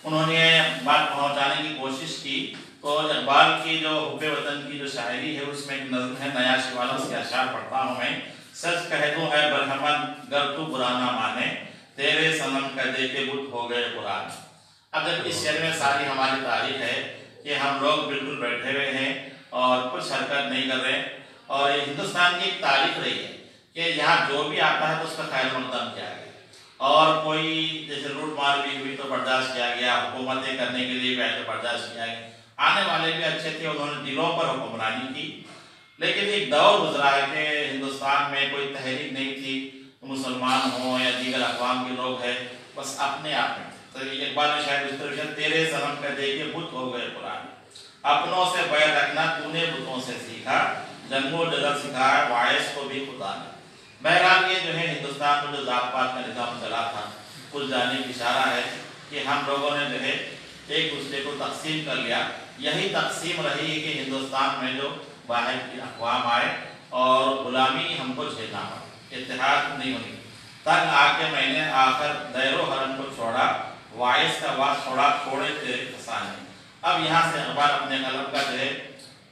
انہوں نے بات پہنچانے کی کوشش کی. تو اقبال کی جو حب وطن کی جو شاعری ہے اس میں ایک نظم ہے نیا شوالا، اس کے اشعار پڑھتا ہوں میں. سچ کہہ دوں اے برہمن گر تو برا نہ مانے، تیرے صنم کا دے کے بت ہو گئے قرآن. اگر اس شعر میں ساری ہماری تاریخ ہے کہ ہم لوگ بالکل بیٹھے ہوئے ہیں اور کچھ حرکت نہیں کر رہے، اور یہ ہندوستان کی ایک تاریخ رہی ہے کہ یہاں جو بھی آتا ہے تو اس کا خیر مقدم کیا گیا، اور کوئی جیسے لوٹ مار بھی ہوئی تو برداشت کیا گیا، حکومتیں کرنے کے لیے بھی تو برداشت کیا گیا. آنے والے بھی اچھے تھے، انہوں نے دلوں پر حکمرانی کی. لیکن ایک دور گزرا ہے کہ ہندوستان میں کوئی تحریک نہیں تھی، مسلمان ہوں یا دیگر اقوام کے لوگ ہیں، بس اپنے آپ میں. تو اقبال نے شاید اس طرح تیرے صنم کا دے کے بت ہو گئے قرآن. اپنوں سے بیعت رکھنا تو نے بتوں سے سیکھا، جنگ و جدل سکھایا وائس کو بھی خدا نے. بہرحال یہ جو ہے ہندوستان میں جو ذات پات کا نظام چلا تھا اس جانب اشارہ ہے کہ ہم لوگوں نے جو ہے ایک دوسرے کو تقسیم کر لیا. یہی تقسیم رہی ہے کہ ہندوستان میں جو باہر کی اقوام آئے اور غلامی ہم کو جھیلنا پڑا، اتحاد نہیں ہوئی. تنگ آ کے میں نے آخر دیر و حرم کو چھوڑا، وائس کا واس چھوڑا چھوڑے تیرے فسانے. اب یہاں سے اقبال اپنے قلم کا جو ہے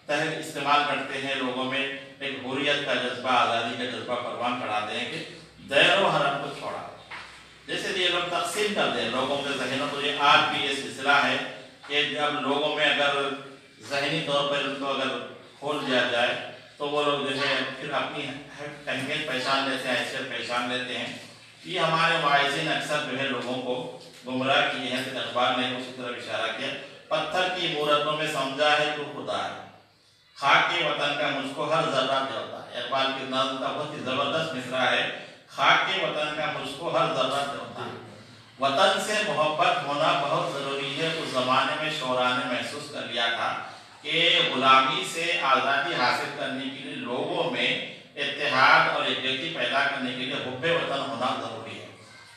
تحت استعمال کرتے ہیں، لوگوں میں ایک حریت کا جذبہ، آزادی کا جذبہ پروان چڑھاتے ہیں کہ دیر و حرم کو چھوڑا. جیسے یہ لوگ تقسیم کر دیں لوگوں کے ذہنوں کو. یہ آج بھی یہ سلسلہ ہے کہ جب لوگوں میں اگر ذہنی طور پر ان کو اگر کھول دیا جائے تو وہ لوگ جو ہے پھر اپنی اہمیت پہچان لیتے ہیں، حیثیت پہچان لیتے ہیں. یہ ہمارے واعظین اکثر جو ہے لوگوں کو گمراہ کیے ہیں. تو اقبال نے اسی طرح اشارہ کیا، پتھر کی مورتوں میں سمجھا ہے تو خدا ہے، خاک کے وطن کا مجھ کو ہر ذرہ دیوتا ہے. اقبال کی نظم کا بہت ہی زبردست مصرع ہے، خاک کے وطن کا مجھ کو ہر ذرہ دیوتا ہے. وطن سے محبت ہونا بہت ضروری ہے. اس زمانے میں شعراء نے محسوس کر لیا تھا کہ غلامی سے آزادی حاصل کرنے کے لیے لوگوں میں اتحاد اور یکجہتی پیدا کرنے کے لیے حب وطن ہونا ضروری ہے.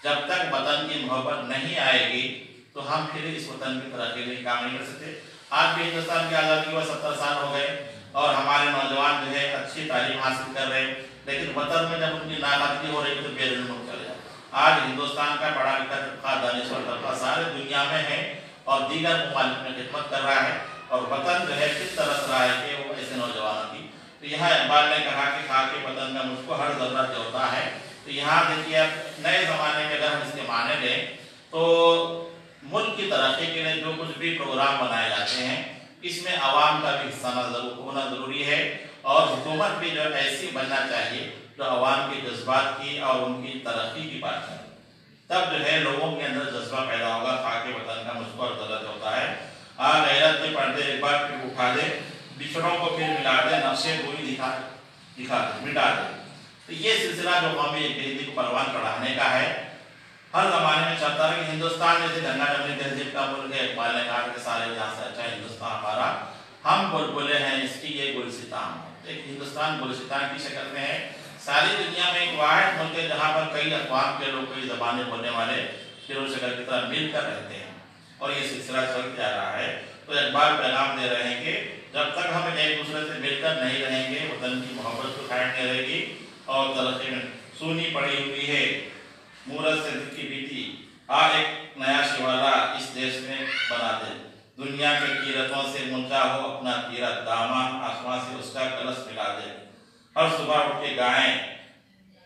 جب تک وطن کی محبت نہیں آئے گی تو ہم پھر اس وطن کی ترقی کے لیے کام نہیں کر سکتے. آج بھی ہندوستان کی آزادی کو 70 سال ہو گئے اور ہمارے نوجوان جو ہے اچھی تعلیم حاصل کر رہے ہیں، لیکن وطن میں جب ان کی ناقدری ہو رہی ہے تو بیرون ملک چلے جاتے. آج ہندوستان کا پڑھا لکھا طبقہ، دانشور طبقہ سارے دنیا میں ہے اور دیگر ممالک میں خدمت کر رہا ہے، اور وطن جو ہے کس طرح رہا ہے کہ وہ ایسے نوجوانوں کی. تو یہاں اقبال نے کہا کہ خاک وطن کا مجھ کو ہر ضرورت ہوتا ہے. تو یہاں دیکھیے نئے زمانے میں اگر ہم اس کے معنی لیں تو ملک کی ترقی کے لیے جو کچھ بھی پروگرام بنائے جاتے ہیں اس میں عوام کا بھی حصہ ہونا ضروری ہے، اور حکومت بھی جو ایسی بننا چاہیے جو عوام کے جذبات کی اور ان کی ترقی کی بات کرے. تب جو ہے لوگوں کے اندر جذبہ پیدا ہوگا، خاک وطن کا مجھ کو ہر ضرورت ہوتا ہے. غیرت کے پردے ایک بار پھر اٹھا دے، بچھڑوں کو پھر ملا دے، نقشے گوئی دکھا دے، مٹا دے. تو یہ سلسلہ جو قومی یکجہتی کو پروان چڑھانے کا ہے ہر زمانے میں چلتا ہے. کہ ہندوستان جیسے گنگا جمنی تہذیب کا ملک ہے، اقبال نے کہا کہ سارے جہاں سے اچھا ہندوستان ہمارا، ہم بلبلے ہیں اس کی یہ گلستان ہے. ایک ہندوستان گلستان کی شکل میں ہے، सारी दुनिया में एक वाहिद मुल्क है जहाँ पर कई अक़वाम के लोग, कई ज़बानें बोलने वाले फिर शक्ल की तरह मिलकर रहते हैं और ये सिलसिला चलते आ रहा है। तो इकबाल पैगाम दे रहे हैं कि जब तक हम एक दूसरे से मिलकर नहीं रहेंगे, वतन की मोहब्बत को कायम नहीं रहेगी और तलखी में सुनी पड़ी हुई है मूरत से दिल की बीती, एक नया शिवाला इस देश में बना दे, दुनिया के कीरतों से मुंजा हो अपना कीरत, दामन आसमां से उसका कलश मिला दे, हर सुबह उठ के गाएं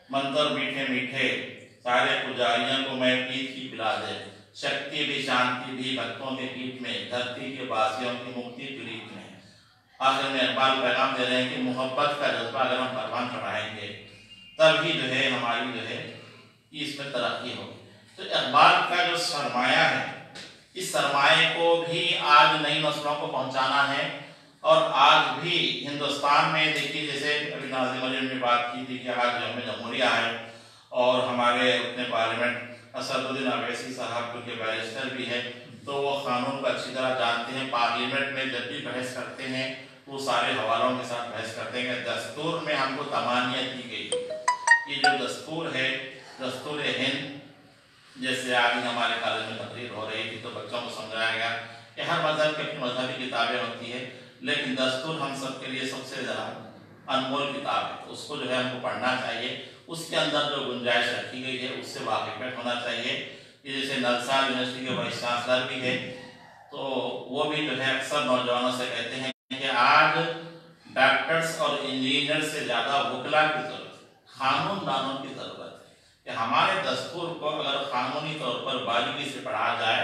मंत्र मीठे मीठे, सारे पुजारियों को मैं पीत की पिला दे, शक्ति भी शांति भी भक्तों के गीत में, धरती के वासियों की मुक्ति प्रीत में। आखिर में इकबाल पैगाम दे रहे हैं कि मोहब्बत का जज्बा अगर हम परवान चढ़ाएंगे तभी जो है हमारी जो है इसमें तरक्की होगी। तो इकबाल का जो सरमाया है, इस सरमाए को भी आज नई नस्लों को पहुंचाना है। और आज भी हिंदुस्तान में देखिए, जैसे अभी नाज़िम अली ने बात की थी कि आज यौम जमहूरिया है और हमारे अपने पार्लियामेंट असदुद्दीन अवैसी साहब जो कि बैरिस्टर भी है, तो वो कानून को अच्छी तरह जानते हैं। पार्लियामेंट में जब भी बहस करते हैं वो सारे हवालों के साथ बहस करते हैं कि दस्तूर में हमको तमानियत दी गई। ये जो दस्तूर है, दस्तूर हिंद, जैसे आज हमारे कॉलेज में तकरीर हो रही थी तो बच्चों को समझाया गया कि हर मजहब की अपनी मजहबी किताबें होती है, लेकिन दस्तूर हम सब के लिए सबसे ज़्यादा अनमोल किताब है, उसको जो है हमको पढ़ना चाहिए। उसके अंदर जो गुंजाइश रखी गई है उससे वाकिफ़ होना चाहिए। ये जैसे नलसा यूनिवर्सिटी के वाइस चांसलर भी है, तो वो भी जो है अक्सर नौजवानों से कहते हैं कि आज डॉक्टर्स और इंजीनियर से ज़्यादा वकला की ज़रूरत है, कानूनदानों की ज़रूरत है कि हमारे दस्तूर को अगर कानूनी तौर पर बारीकी से पढ़ा जाए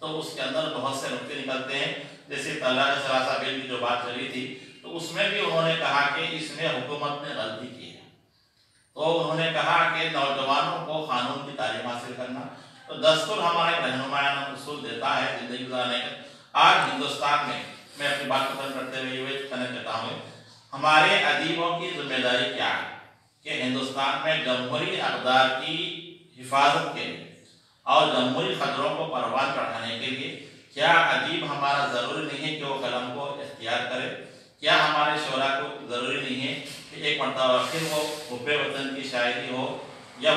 तो उसके अंदर बहुत से नुक्ते निकलते हैं। जैसे तलाक़ सलासा बिल की जो बात चली थी तो उसमें भी उन्होंने कहा कि इसमें हुकूमत ने गलती की है, तो उन्होंने कहा कि नौजवानों को कानून की तालीम हासिल करना। तो दस्तूर हमारे रहनुमायाना उसूल देता है जिंदगी गुजारने का। आज हिंदुस्तान में मैं अपनी बात खत्म करते हुए कहना चाहता हूँ, हमारे अदीबों की जिम्मेदारी क्या है कि हिंदुस्तान में जमहूरी अक़दार की हिफाजत के लिए और जमहूरी खतरों को परवान चढ़ाने के लिए क्या अदीब हमारा ज़रूरी नहीं है कि वो कलम को इख्तियार करे? क्या हमारे शोरा को ज़रूरी नहीं है कि एक मरतबा फिर वो हुब्बे वतन की शायरी हो, या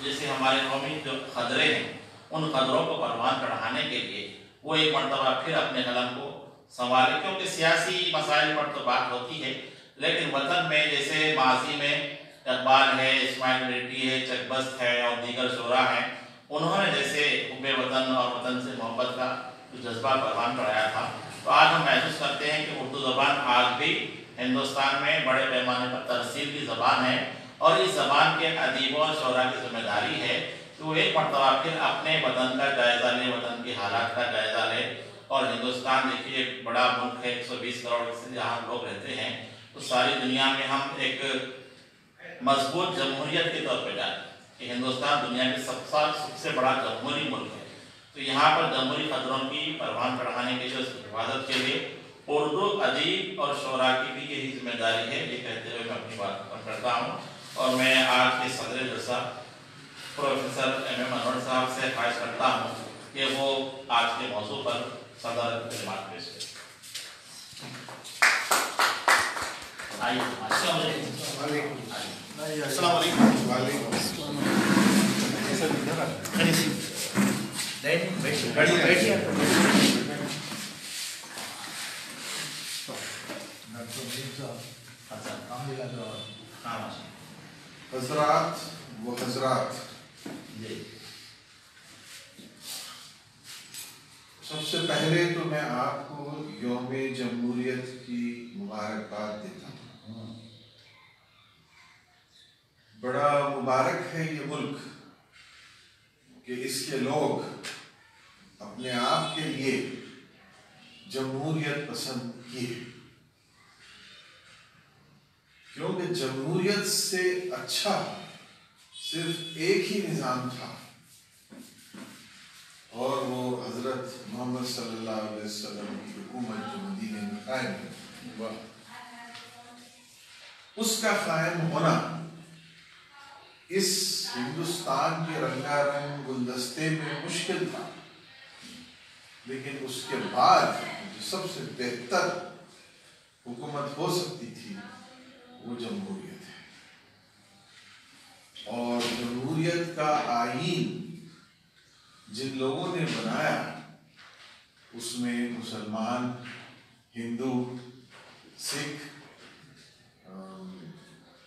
जैसे हमारे कौमी जो खदरे हैं उन खदरों को परवान चढ़ाने के लिए वो एक मरतबा फिर अपने कलम को संभाले? क्योंकि सियासी मसाइल पर तो बात होती है, लेकिन वतन में जैसे माजी में इकबाल है, इस्माइल मिर्टी है, चकबस्त है और दीगर शोरा हैं, उन्होंने जैसे हुब्बे वतन और वतन से मोहब्बत का जो जज्बा परवान चढ़ाया था, तो आज हम महसूस करते हैं कि उर्दू ज़बान आज भी हिंदुस्तान में बड़े पैमाने पर तरसील की ज़बान है और इस ज़बान के अदीबों और शोरा की जिम्मेदारी है कि वो एक मरतबा फिर अपने वतन का जायज़ा ले, वतन की हालात का जायज़ा ले। और हिंदुस्तान देखिए एक बड़ा मुल्क है, 120 करोड़ से जहाँ लोग रहते हैं, तो सारी दुनिया में हम एक मजबूत जमहूरियत के तौर पर जाए कि हिंदुस्तान दुनिया के सबसे बड़ा जमहूरी मुल्क है। तो यहाँ पर जमहूरी खतरों की परवान चढ़ाने के लिए, हिफाजत के लिए उर्दू अदीब और शोरा की भी यही जिम्मेदारी है। ये कहते हुए मैं अपनी बात खत्म करता हूँ और मैं आज के सदर जलसा प्रोफेसर MM अनवर साहब से ख्वाहिश करता हूँ कि वो आज के मौजू पर सदर कलिमात पेश करें। आइए। अस्सलाम वालेकुम। हज़रात व हज़रात, सबसे पहले तो मैं आपको यौम जमहूरियत की मुबारकबाद देता हूँ। बड़ा मुबारक है ये मुल्क कि इसके लोग अपने आप के लिए जमहूरियत पसंद किए, क्योंकि जमहूरियत से अच्छा सिर्फ एक ही निज़ाम था और वो हज़रत मोहम्मद सल्लल्लाहु अलैहि वसल्लम की हुकूमत जो मदीने में कायम हुआ, उसका कायम होना इस हिंदुस्तान के रंगारंग गुलदस्ते में मुश्किल था, लेकिन उसके बाद जो सबसे बेहतर हुकूमत हो सकती थी वो जमहूरियत है। اور جمہوریت کا آئین جن لوگوں نے بنایا اس میں مسلمان، ہندو، سکھ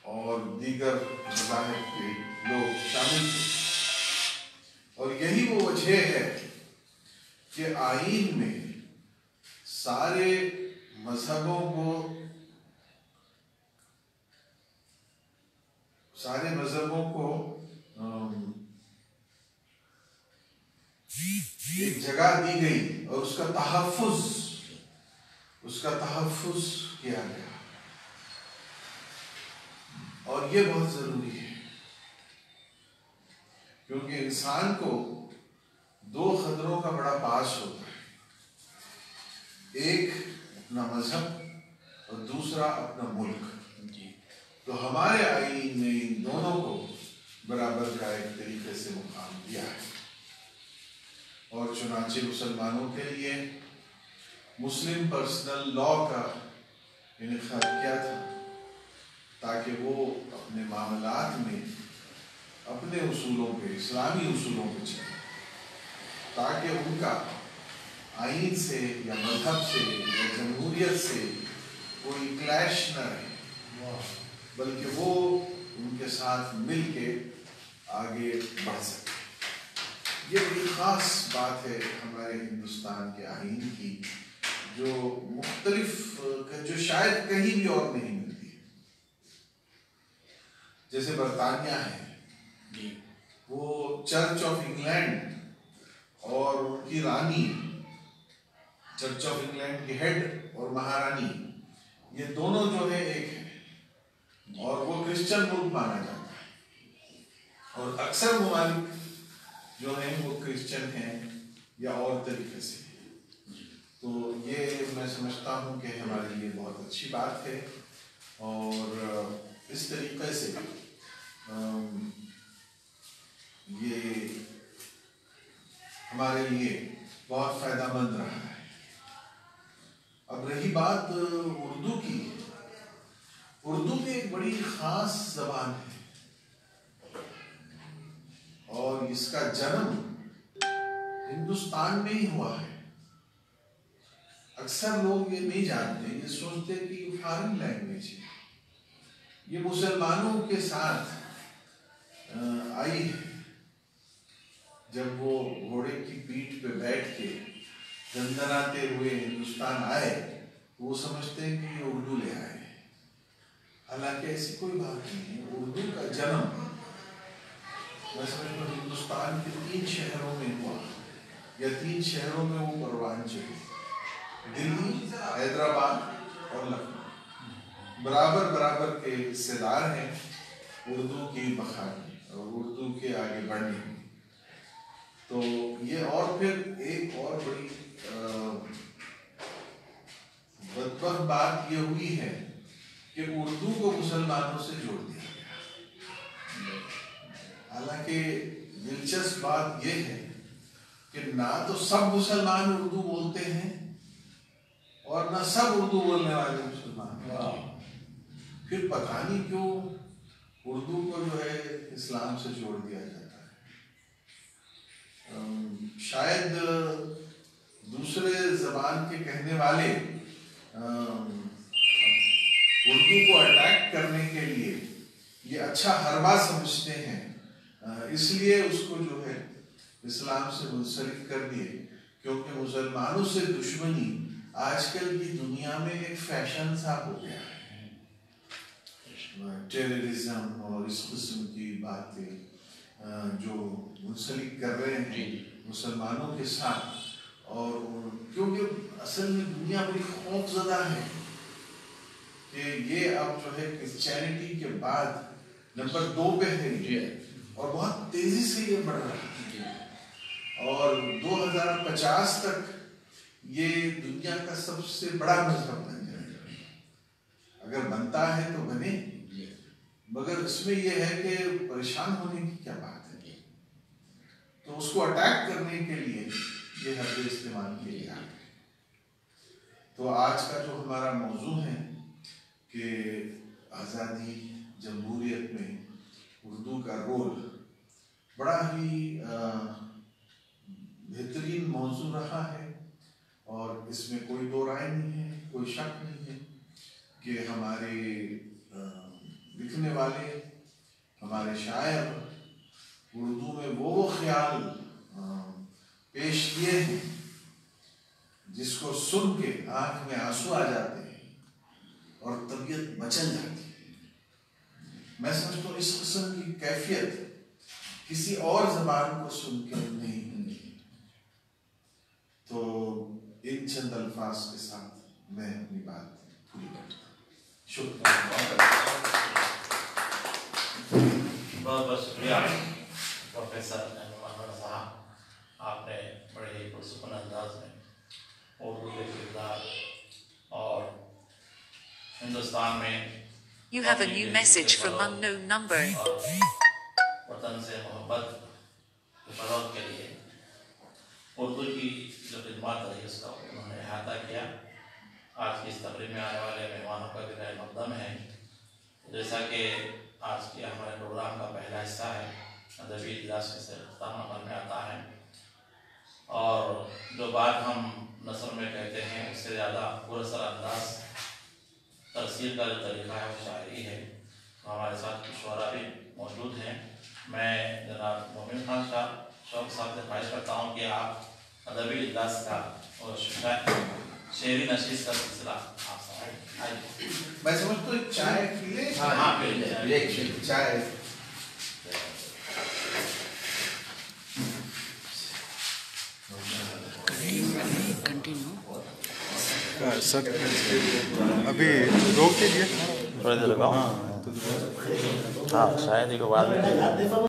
اور دیگر مذاہب کے لوگ شامل تھے، اور یہی وہ وجہ ہے کہ آئین میں سارے مذہبوں کو ایک جگہ دی گئی اور اس کا تحفظ کیا گیا، اور یہ بہت ضروری ہے کیونکہ انسان کو دو خطروں کا بڑا باعث ہوتا ہے، ایک اپنا مذہب اور دوسرا اپنا ملک۔ تو ہمارے آئین نے ان دونوں کو برابر کا ایک طریقے سے مقام دیا ہے، اور چنانچہ مسلمانوں کے لیے مسلم پرسنل لا کا انعقاد کیا تھا تاکہ وہ اپنے معاملات میں اپنے اصولوں پہ، اسلامی اصولوں پہ چلیں، تاکہ ان کا آئین سے یا مذہب سے یا جمہوریت سے کوئی کلیش نہ رہے، بلکہ وہ ان کے ساتھ مل کے آگے بڑھ سکے۔ یہ بڑی خاص بات ہے ہمارے ہندوستان کے آئین کی، جو مختلف، جو شاید کہیں بھی اور نہیں ملتی ہے۔ جیسے برطانیہ ہے، وہ چرچ آف انگلینڈ اور ان کی رانی، چرچ آف انگلینڈ کی ہیڈ اور مہارانی، یہ دونوں جو ہے ایک ہے، اور وہ کرسچن ملک مانا جاتا ہے، اور اکثر ممالک جو ہیں وہ کرسچن ہیں یا اور طریقے سے۔ تو یہ میں سمجھتا ہوں کہ ہمارے لیے بہت اچھی بات ہے، اور اس طریقے سے یہ ہمارے لیے بہت فائدہ مند رہا ہے۔ اب رہی بات اردو کی، اردو بھی ایک بڑی خاص زبان ہے، اور اس کا جنم ہندوستان میں ہی ہوا ہے۔ اکثر لوگ یہ نہیں جانتے، یہ سوچتے کہ یہ فارن لینگویج ہے، یہ مسلمانوں کے ساتھ آئی ہے۔ جب وہ گھوڑے کی پیٹھ پہ بیٹھ کے دندناتے ہوئے ہندوستان آئے تو وہ سمجھتے ہیں کہ یہ اردو لے آئے، حالانکہ ایسی کوئی بات نہیں ہے۔ اردو کا جنم میں سمجھتا ہوں ہندوستان کے 3 شہروں میں ہوا، یا 3 شہروں میں وہ پروان چڑھی، دلی، حیدرآباد اور لکھنؤ۔ برابر کے حصے دار ہیں اردو کی بخاری اور اردو کے آگے بڑھنے میں۔ تو یہ اور پھر ایک اور بڑی بدبخت بات یہ ہوئی ہے کہ اردو کو مسلمانوں سے جوڑ دیا گیا، حالانکہ دلچسپ بات یہ ہے کہ نہ تو سب مسلمان اردو بولتے ہیں اور نہ سب اردو بولنے والے مسلمان ہیں۔ پھر پتہ نہیں کیوں اردو کو جو ہے اسلام سے جوڑ دیا جاتا ہے۔ شاید دوسرے زبان کے کہنے والے اردو کو اٹیک کرنے کے لیے یہ اچھا حربہ سمجھتے ہیں، اس لیے اس کو جو ہے اسلام سے منسلک کر دیے، کیونکہ مسلمانوں سے دشمنی آج کل کی دنیا میں ایک فیشن سا ہو گیا ہے۔ ٹیررزم اور اس قسم کی باتیں جو منسلک کر رہے ہیں مسلمانوں کے ساتھ، اور کیونکہ اصل میں دنیا بڑی خوف زدہ ہے کہ یہ اب جو ہے کرسچینٹی کے بعد نمبر 2 پہ ہے، اور بہت تیزی سے یہ بڑھ رہا ہے، اور 2050 تک یہ دنیا کا سب سے بڑا مذہب بن جائے گا۔ اگر بنتا ہے تو بنے، مگر اس میں یہ ہے کہ پریشان ہونے کی کیا بات ہے۔ تو اس کو اٹیک کرنے کے لیے یہ حربے استعمال کیے گئے۔ تو آج کا جو ہمارا موضوع ہے کہ آزادی، جمہوریت میں اردو کا رول بڑا ہی بہترین موضوع رہا ہے، اور اس میں کوئی دو رائے نہیں ہے، کوئی شک نہیں ہے کہ ہمارے لکھنے والے، ہمارے شاعر اردو میں وہ خیال پیش کیے ہیں جس کو سن کے آنکھ میں آنسو آ جاتے ہیں اور طبیعت مچل جاتی ہے۔ میں سمجھتا ہوں اس قسم کی کیفیت کسی اور زبان کو سن کے نہیں ہوئی۔ تو ان چند الفاظ کے ساتھ میں اپنی بات پوری کرتا ہوں۔ شکریہ، بہت بہت شکریہ پروفیسر محمد صاحب، آپ نے بڑے ہی پرسکون انداز میں اردو کے کردار اور ہندوستان میں You have a new message from unknown number. وطن سے محبت کے فروغ کے لیے اردو کی جو خدمات رہی اس کا انہوں نے احاطہ کیا۔ آج کی اس تقریب میں آنے والے مہمانوں کا بھی خیر مقدم ہے۔ جیسا کہ آج کے ہمارے پروگرام کا پہلا حصہ ہے، ادبی اجلاس سے اختتام عمل میں آتا ہے، اور جو بات ہم نثر میں کہتے ہیں اس سے زیادہ پراثر انداز ترسیل کا جو طریقہ ہے وہ شاعری ہے۔ ہمارے ساتھ کچھ شعراء بھی موجود ہیں۔ میں جناب مومن خان شوق صاحب سے خواہش کرتا ہوں کہ آپ ادبی اجلاس کا اور شعری نشست کا سلسلہ آپ سمجھیں۔ میں سمجھتا ہوں چائے پی لیں۔ ہاں پی لیں چائے۔ سر ابھی روک دیجیے، تھوڑی دیر لگاؤ، ہاں شاید ہی کو بعد میں